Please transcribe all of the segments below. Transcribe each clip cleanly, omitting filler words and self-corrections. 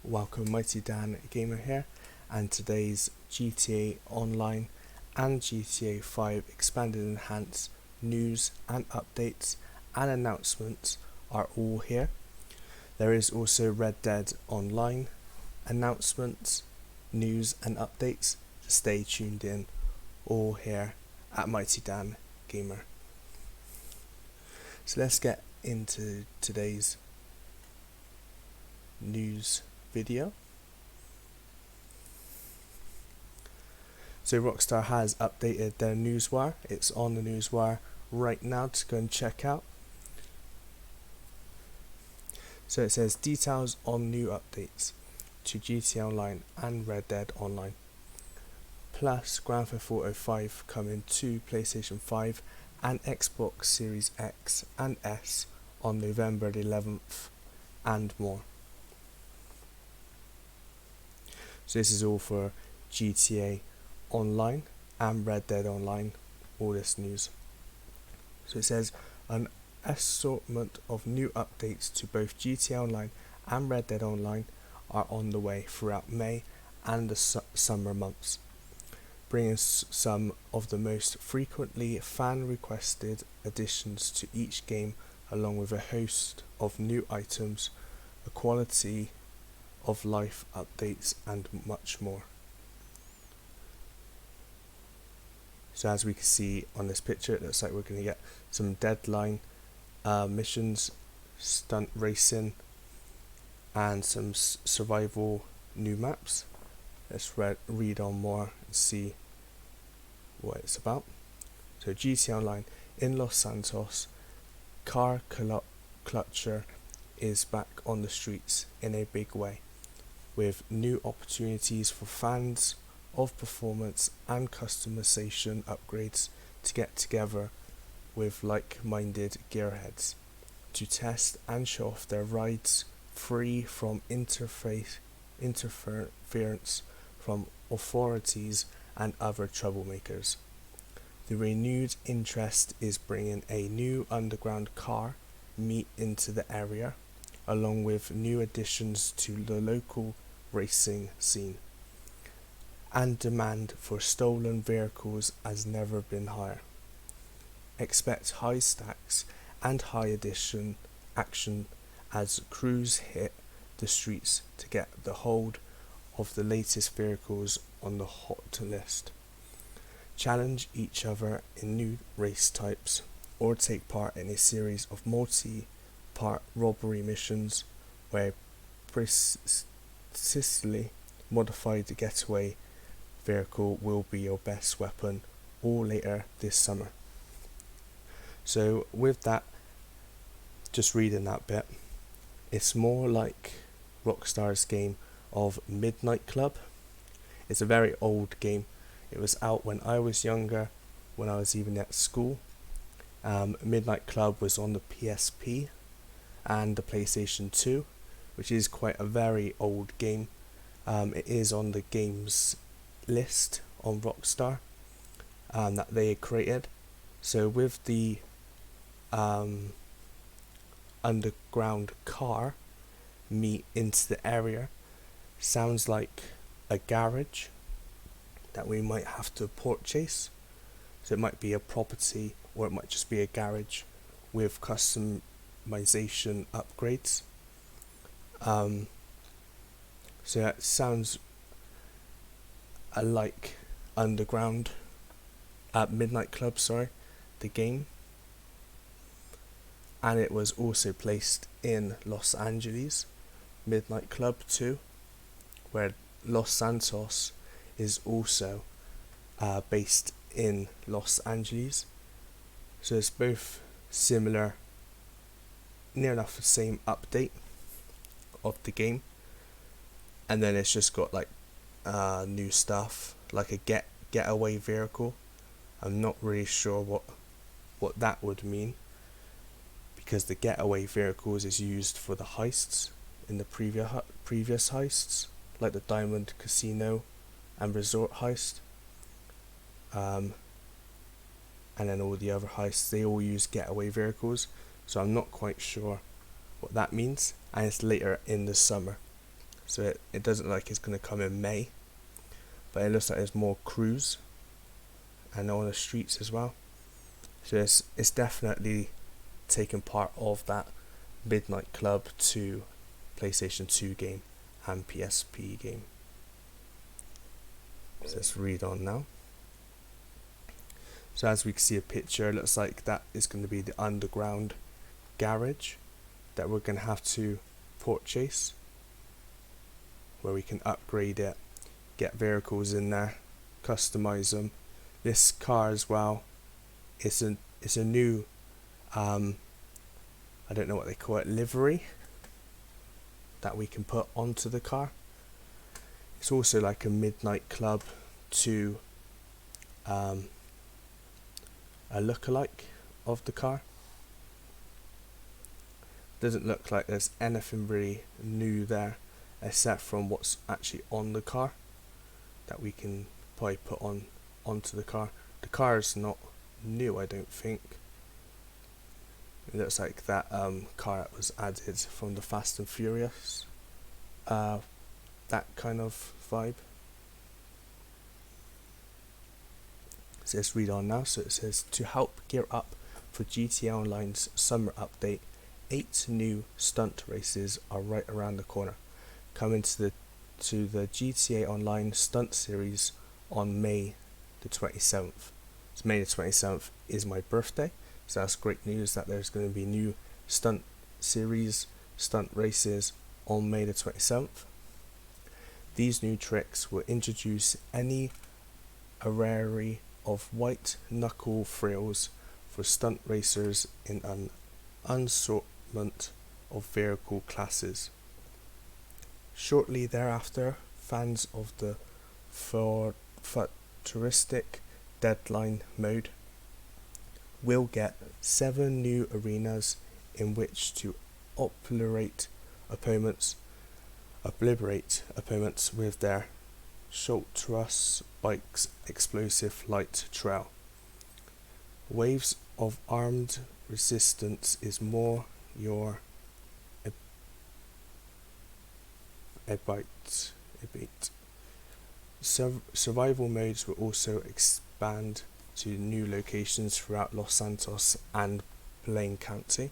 Welcome, MightyDan Gamer here, and today's GTA Online and GTA 5 Expanded Enhanced news and updates and announcements are all here. There is also Red Dead Online announcements, news and updates, so stay tuned in, all here at MightyDan Gamer. So let's get into today's news video. So Rockstar has updated their newswire. It's on the newswire right now to go and check out. So it says details on new updates to GTA Online and Red Dead Online. Plus Grand Theft Auto 5 coming to PlayStation 5 and Xbox Series X and S on November the 11th and more. So this is all for GTA Online and Red Dead Online, all this news. So it says an assortment of new updates to both GTA Online and Red Dead Online are on the way throughout May and the summer months, bringing some of the most frequently fan requested additions to each game, along with a host of new items, a quality of life updates and much more. So as we can see on this picture, it looks like we're going to get some deadline missions, stunt racing and some survival new maps. Let's read on more and see what it's about. So GTA Online in Los Santos, car clutcher is back on the streets in a big way, with new opportunities for fans of performance and customization upgrades to get together with like-minded gearheads to test and show off their rides free from interference from authorities and other troublemakers. The renewed interest is bringing a new underground car meet into the area, along with new additions to the local racing scene, and demand for stolen vehicles has never been higher. Expect high stacks and high addition action as crews hit the streets to get the hold of the latest vehicles on the hot list, challenge each other in new race types, or take part in a series of multi-part robbery missions where precisely modified getaway vehicle will be your best weapon, all later this summer. So with that, just reading that bit, it's more like Rockstar's game of Midnight Club. It's a very old game. It was out when I was younger, when I was even at school. Midnight Club was on the PSP and the PlayStation 2, which is quite a very old game. It is on the games list on Rockstar that they created. So with the underground car meet into the area, sounds like a garage that we might have to purchase. So it might be a property, or it might just be a garage with customization upgrades. So that sounds like Underground Midnight Club, the game. And it was also placed in Los Angeles, Midnight Club 2, where Los Santos is also based in Los Angeles. So it's both similar, near enough the same update of the game, and then it's just got like new stuff, like a getaway vehicle. I'm not really sure what that would mean, because the getaway vehicles is used for the heists in the previous heists, like the Diamond Casino and Resort heist, and then all the other heists, they all use getaway vehicles. So I'm not quite sure what that means, and it's later in the summer. so it doesn't look like it's going to come in May, but it looks like there's more crews and on the streets as well. So it's definitely taken part of that Midnight Club 2 PlayStation 2 game and PSP game. So let's read on now. So as we can see a picture, it looks like that is going to be the underground garage that we're going to have to purchase, where we can upgrade it, get vehicles in there, customize them. This car as well, it's a new I don't know what they call it, livery that we can put onto the car. It's also like a Midnight Club 2 a lookalike of the car. Doesn't look like there's anything really new there except from what's actually on the car that we can probably put onto the car. The car is not new, I don't think. It looks like that car that was added from the Fast and Furious, that kind of vibe. So let's read on now. So it says, to help gear up for GTA Online's summer update, 8 new stunt races are right around the corner. Coming to the GTA Online Stunt Series on May the 27th. So May the 27th is my birthday, so that's great news that there's going to be new stunt series, stunt races on May the 27th. These new tricks will introduce any array of white knuckle thrills for stunt racers in an assortment of vehicle classes. Shortly thereafter, fans of the futuristic Deadline mode will get 7 new arenas in which to obliterate opponents with their short truss bikes explosive light trail. Waves of armed resistance is more your abate. Survival modes will also expand to new locations throughout Los Santos and Blaine County.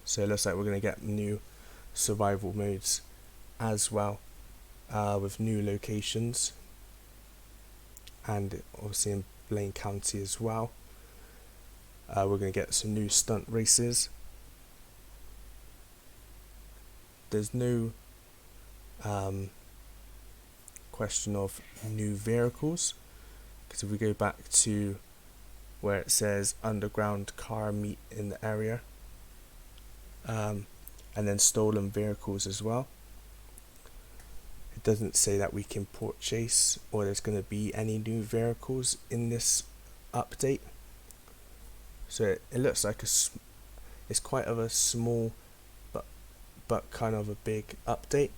So it looks like we're going to get new survival modes as well, with new locations, and obviously in Blaine County as well. We're going to get some new stunt races. There's no question of new vehicles, because if we go back to where it says underground car meet in the area, and then stolen vehicles as well, it doesn't say that we can purchase or there's going to be any new vehicles in this update. So it looks like it's quite of a small but kind of a big update.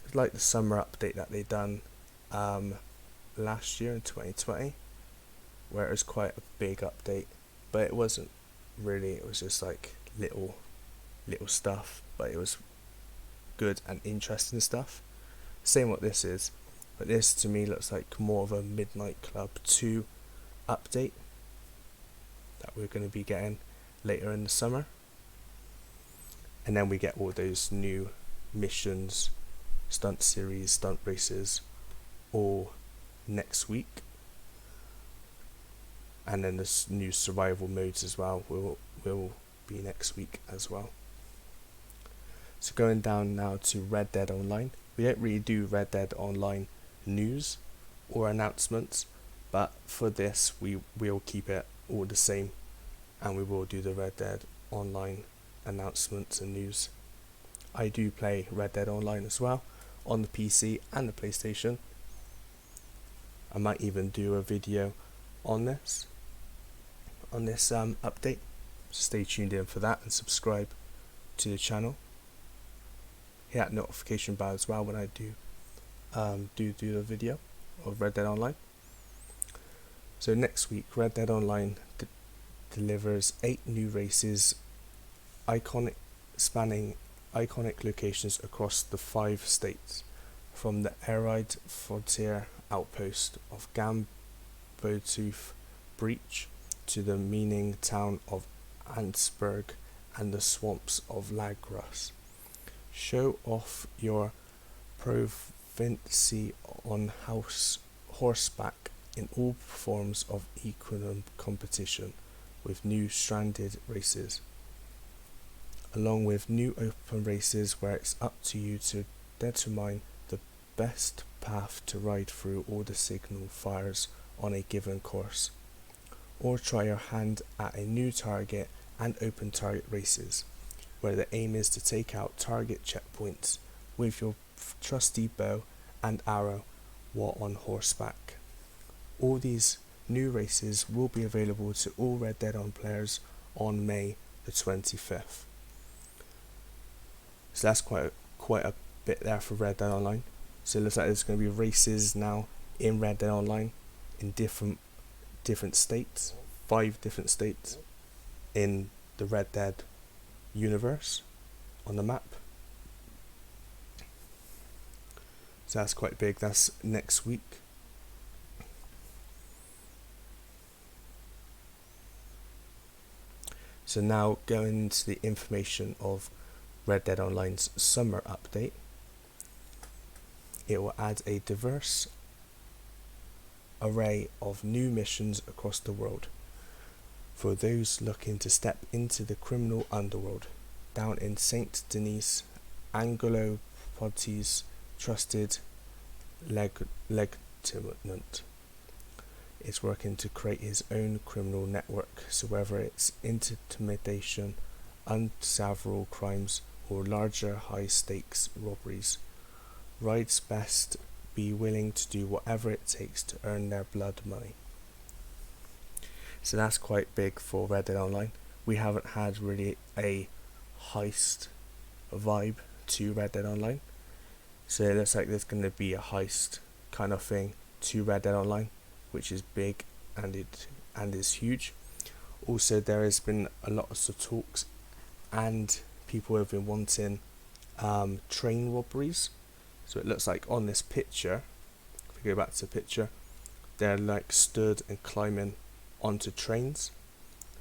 It's like the summer update that they done last year in 2020, where it was quite a big update, but it wasn't really. It was just like little stuff, but it was good and interesting stuff. Same what this is, but this to me looks like more of a Midnight Club 2 update that we're going to be getting later in the summer. And then we get all those new missions, stunt series, stunt races, all next week. And then this new survival modes as well will be next week as well. So going down now to Red Dead Online. We don't really do Red Dead Online news or announcements, but for this we'll keep it all the same, and we will do the Red Dead Online announcements and news. I do play Red Dead Online as well on the PC and the PlayStation. I might even do a video on this update, so stay tuned in for that and subscribe to the channel. Hit that notification bell as well when I do the video of Red Dead Online. So next week, Red Dead Online delivers 8 new races, iconic spanning iconic locations across the 5 states, from the arid frontier outpost of Gambotooth Breach to the meaning town of Antsburg and the swamps of Lagras. Show off your proficiency on horseback in all forms of equine competition with new stranded races, along with new open races where it's up to you to determine the best path to ride through all the signal fires on a given course, or try your hand at a new target and open target races, where the aim is to take out target checkpoints with your trusty bow and arrow while on horseback. All these new races will be available to all Red Dead Online players on May the 25th. So that's quite a bit there for Red Dead Online. So it looks like there's going to be races now in Red Dead Online in different states, 5 different states in the Red Dead universe on the map. So that's quite big. That's next week. So now going into the information of Red Dead Online's summer update. It will add a diverse array of new missions across the world for those looking to step into the criminal underworld. Down in Saint Denis, Angelo Ponti's trusted lieutenant is working to create his own criminal network, so whether it's intimidation, unsolvable crimes, or larger high-stakes robberies, Ride's best be willing to do whatever it takes to earn their blood money. So that's quite big for Red Dead Online. We haven't had really a heist vibe to Red Dead Online, so it looks like there's going to be a heist kind of thing to Red Dead Online, which is big and is huge. Also, there has been a lot of talks and people have been wanting train robberies. So it looks like on this picture, if we go back to the picture, they're like stood and climbing onto trains.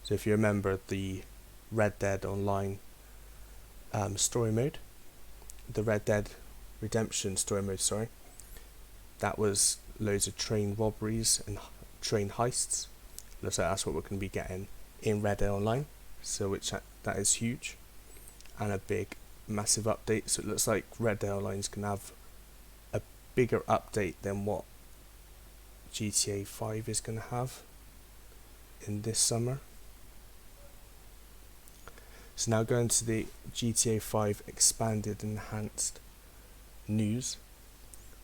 So if you remember the Red Dead Online story mode, the Red Dead Redemption story mode, sorry, that was loads of train robberies and train heists. Looks like that's what we're going to be getting in Red Dead Online, so that is huge and a big massive update. So it looks like Red Dead Online is going to have a bigger update than what GTA 5 is going to have in this summer. So now going to the GTA 5 expanded enhanced news.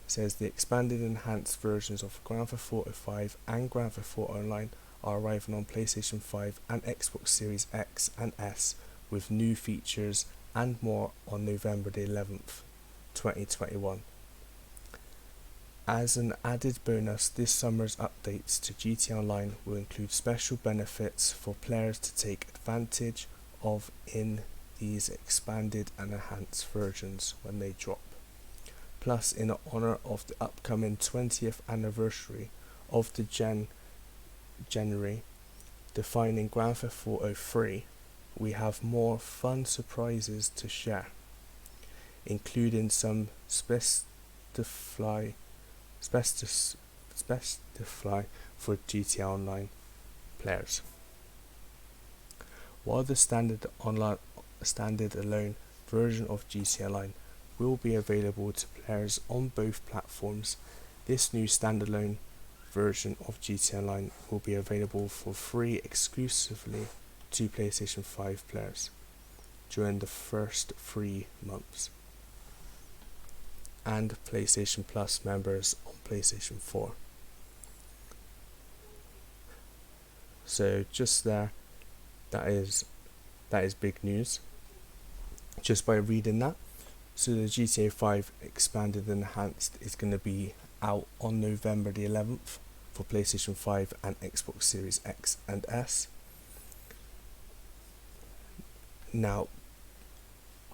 It says the expanded enhanced versions of Grand Theft Auto 5 and Grand Theft Auto Online are arriving on PlayStation 5 and Xbox Series X and S with new features and more on November the 11th, 2021. As an added bonus, this summer's updates to GTA Online will include special benefits for players to take advantage of in these expanded and enhanced versions when they drop. Plus, in honour of the upcoming 20th anniversary of the January defining Grand Theft Auto 3, we have more fun surprises to share, including some specify for GTA Online players. While the standard alone version of GTA Online will be available to players on both platforms, this new standalone version of GTA Online will be available for free exclusively to PlayStation 5 players during the first 3 months, and PlayStation Plus members on PlayStation 4. So just there, that is big news just by reading that. So the GTA 5 expanded and enhanced is going to be out on November the 11th for PlayStation 5 and Xbox Series X and S. Now,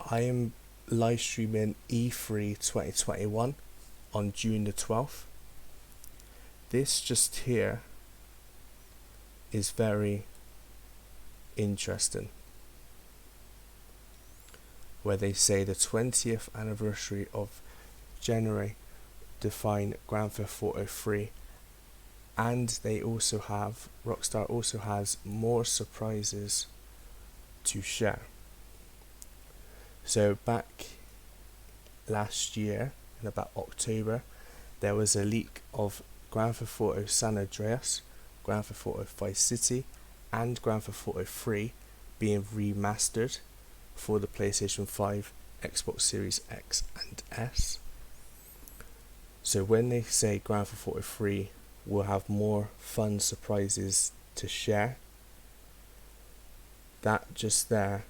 I am live streaming E3 2021 on June the 12th. This just here is very interesting, where they say the 20th anniversary of January define Grand Theft Auto 3, and they also have, Rockstar also has more surprises to share. So back last year in about October, there was a leak of Grand Theft Auto San Andreas, Grand Theft Auto Vice City and Grand Theft Auto 3 being remastered for the PlayStation 5, Xbox Series X and S. So when they say Grand Theft Auto 3 will have more fun surprises to share, that just there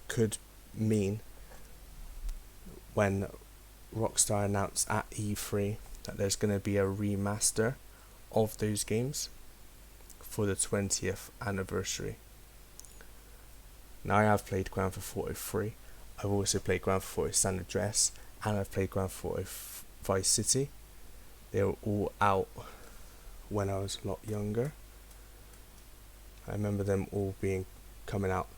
could mean when Rockstar announced at E3 that there's going to be a remaster of those games for the 20th anniversary. Now I have played Grand Theft Auto 3, I've also played Grand Theft Auto San Andreas, and I've played Grand Theft Auto Vice City. They were all out when I was a lot younger. I remember them all coming out.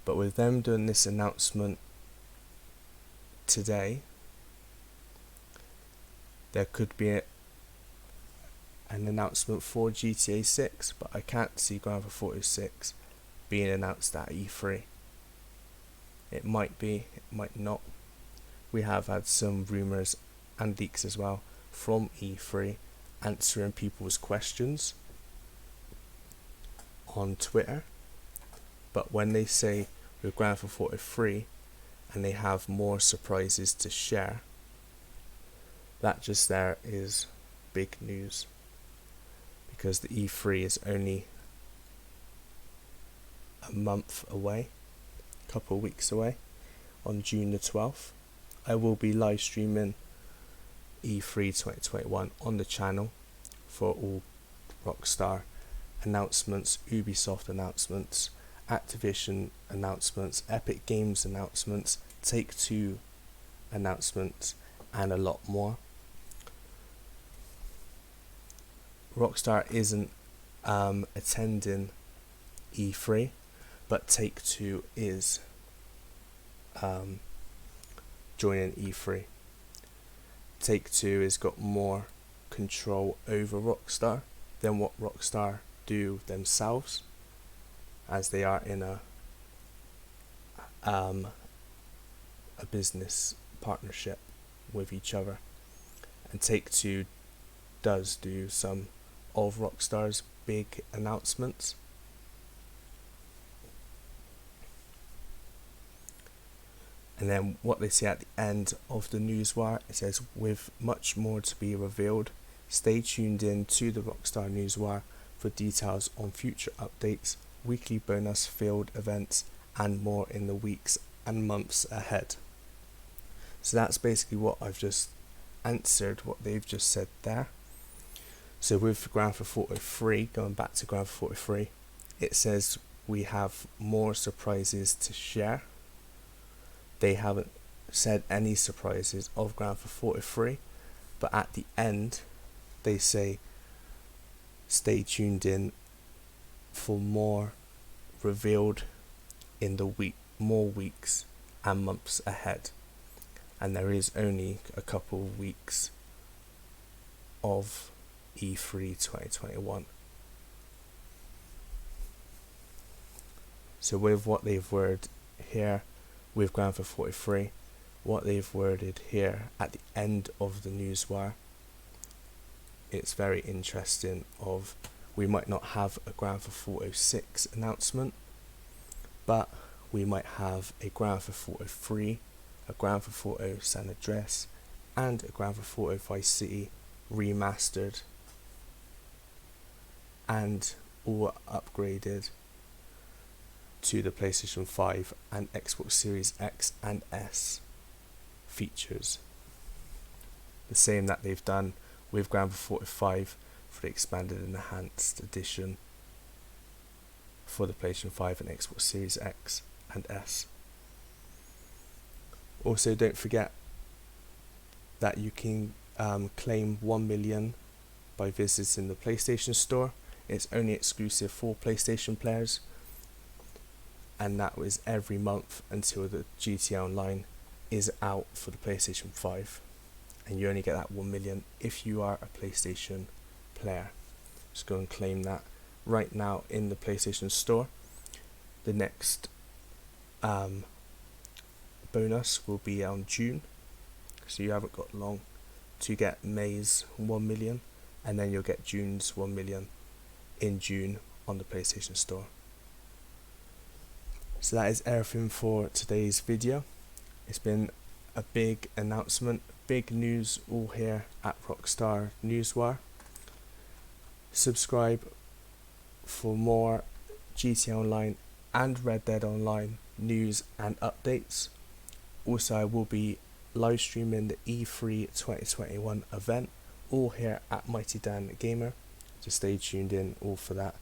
But with them doing this announcement today, there could be an announcement for GTA 6, but I can't see Grand Theft Auto 6 being announced at E3. It might be, it might not. We have had some rumours and leaks as well from E3 answering people's questions on Twitter. But when they say with Grand Theft Auto 3 and they have more surprises to share, that just there is big news, because the E3 is only a month away, a couple of weeks away, on June the 12th. I will be live streaming E3 2021 on the channel for all Rockstar announcements, Ubisoft announcements, Activision announcements, Epic Games announcements, Take-Two announcements, and a lot more. Rockstar isn't attending E3, but Take-Two is joining E3. Take-Two has got more control over Rockstar than what Rockstar do themselves, as they are in a business partnership with each other. And Take-Two does do some of Rockstar's big announcements. And then what they say at the end of the newswire, it says, with much more to be revealed, stay tuned in to the Rockstar Newswire for details on future updates, weekly bonus field events, and more in the weeks and months ahead. So that's basically what I've just answered, what they've just said there. So with Grand Theft Auto 3, going back to Grand Theft Auto 3, it says we have more surprises to share. They haven't said any surprises of Grand Theft Auto 3, but at the end they say stay tuned in for more revealed in the more weeks and months ahead. And there is only a couple of weeks of E3 2021. So with what they've worded here with Grand Theft Auto 3, what they've worded here at the end of the newswire, it's very interesting. Of we might not have a Grand Theft Auto 6 announcement, but we might have a Grand Theft Auto 3, a Grand Theft Auto San Andreas, and a Grand Theft Auto Vice City remastered and all upgraded to the PlayStation 5 and Xbox Series X and S features. The same that they've done with Grand Theft Auto 5 for the expanded and enhanced edition for the PlayStation 5 and Xbox Series X and S. Also, don't forget that you can claim 1 million by visiting the PlayStation Store. It's only exclusive for PlayStation players, and that was every month until the GTA Online is out for the PlayStation 5, and you only get that 1 million if you are a PlayStation player. Just go and claim that right now in the PlayStation Store. The next bonus will be on June, so you haven't got long to get May's 1 million, and then you'll get June's 1 million in June on the PlayStation Store. So that is everything for today's video. It's been a big announcement, big news all here at Rockstar Newswire. Subscribe for more GTA Online and Red Dead Online news and updates. Also, I will be live streaming the E3 2021 event all here at MightyDan Gamer, so stay tuned in all for that.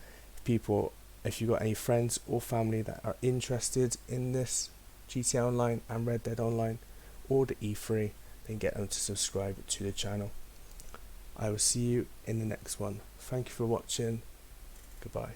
If you've got any friends or family that are interested in this GTA Online and Red Dead Online or the E3, then get them to subscribe to the channel. I will see you in the next one. Thank you for watching. Goodbye.